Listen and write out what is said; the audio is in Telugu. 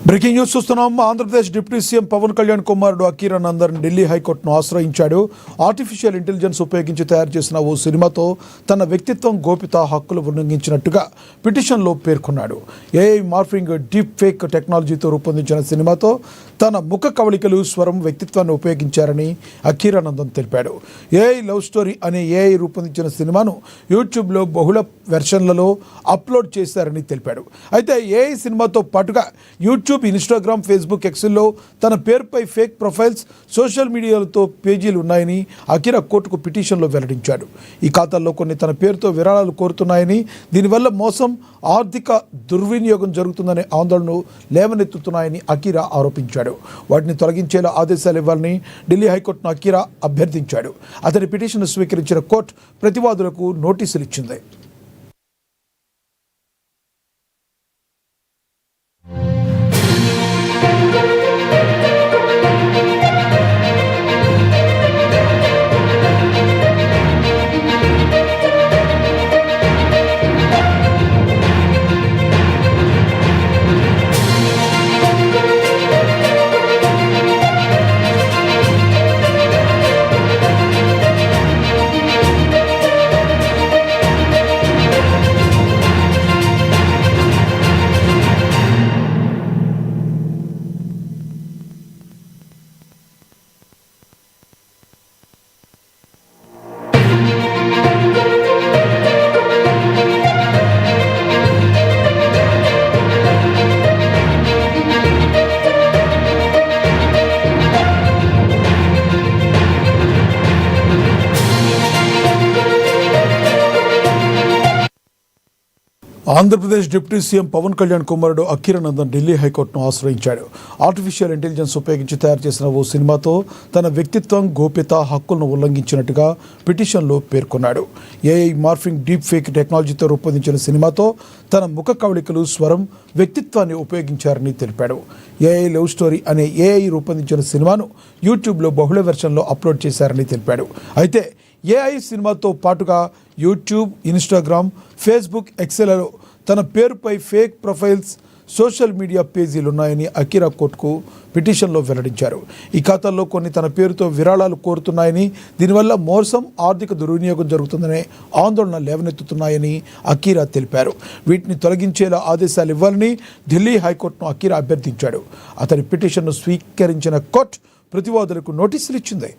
బ్రేకింగ్ న్యూస్ చూస్తున్నాం. ఆంధ్రప్రదేశ్ డిప్యూటీ సీఎం పవన్ కళ్యాణ్ కుమారుడు అకీరానందన్ ఢిల్లీ హైకోర్టును ఆశ్రయించాడు. ఆర్టిఫిషియల్ ఇంటెలిజెన్స్ ఉపయోగించి తయారు చేసిన ఓ సినిమాతో తన వ్యక్తిత్వం గోప్యత హక్కులు ఉల్లంఘించినట్టుగా పిటిషన్లో పేర్కొన్నాడు. ఏఐ మార్ఫింగ్ డీప్ ఫేక్ టెక్నాలజీతో రూపొందించిన సినిమాతో తన ముఖ కవళికలు, స్వరం, వ్యక్తిత్వాన్ని ఉపయోగించారని అకీరానందన్ తెలిపాడు. ఏఐ లవ్ స్టోరీ అనే ఏఐ రూపొందించిన సినిమాను యూట్యూబ్లో బహుళ వెర్షన్లలో అప్లోడ్ చేశారని తెలిపాడు. అయితే ఏఐ సినిమాతో పాటుగా యూట్యూబ్, ఇన్స్టాగ్రామ్, ఫేస్బుక్, ఎక్స్లో తన పేరుపై ఫేక్ ప్రొఫైల్స్, సోషల్ మీడియాలతో పేజీలు ఉన్నాయని అకీరా కోర్టుకు పిటిషన్లో వెల్లడించాడు. ఈ ఖాతాల్లో కొన్ని తన పేరుతో విరాళాలు కోరుతున్నాయని, దీనివల్ల మోసం, ఆర్థిక దుర్వినియోగం జరుగుతుందనే ఆందోళనలు లేవనెత్తుతున్నాయని అకీరా ఆరోపించాడు. వాటిని తొలగించేలా ఆదేశాలు ఇవ్వాలని ఢిల్లీ హైకోర్టును అకీరా అభ్యర్థించాడు. అతని పిటిషన్ స్వీకరించిన కోర్టు ప్రతివాదులకు నోటీసులు ఇచ్చింది. ఆంధ్రప్రదేశ్ డిప్యూటీ సీఎం పవన్ కళ్యాణ్ కుమారుడు అకీరానందన్ ఢిల్లీ హైకోర్టును ఆశ్రయించాడు. ఆర్టిఫిషియల్ ఇంటెలిజెన్స్ ఉపయోగించి తయారు చేసిన ఓ సినిమాతో తన వ్యక్తిత్వం, గోప్యత హక్కులను ఉల్లంఘించినట్టుగా పిటిషన్లో పేర్కొన్నాడు. ఏఐ మార్ఫింగ్ డీప్ ఫేక్ టెక్నాలజీతో రూపొందించిన సినిమాతో తన ముఖ కవళికలు, స్వరం, వ్యక్తిత్వాన్ని ఉపయోగించారని తెలిపాడు. ఏఐ లవ్ స్టోరీ అనే ఏఐ రూపొందించిన సినిమాను యూట్యూబ్లో బహుళ వెర్షన్లో అప్లోడ్ చేశారని తెలిపాడు. అయితే ఏఐ సినిమాతో పాటుగా యూట్యూబ్, ఇన్స్టాగ్రామ్, ఫేస్బుక్, ఎక్స్లలో తన పేరుపై ఫేక్ ప్రొఫైల్స్, సోషల్ మీడియా పేజీలు ఉన్నాయని అకీరా కోర్టుకు పిటిషన్లో వెల్లడించారు. ఈ ఖాతాల్లో కొన్ని తన పేరుతో విరాళాలు కోరుతున్నాయని, దీనివల్ల మోసం, ఆర్థిక దుర్వినియోగం జరుగుతుందనే ఆందోళన లేవనెత్తుతున్నాయని అకీరా తెలిపారు. వీటిని తొలగించేలా ఆదేశాలు ఇవ్వాలని ఢిల్లీ హైకోర్టును అకీరా అభ్యర్థించాడు. అతని పిటిషన్ను స్వీకరించిన కోర్టు ప్రతివాదులకు నోటీసులు ఇచ్చింది.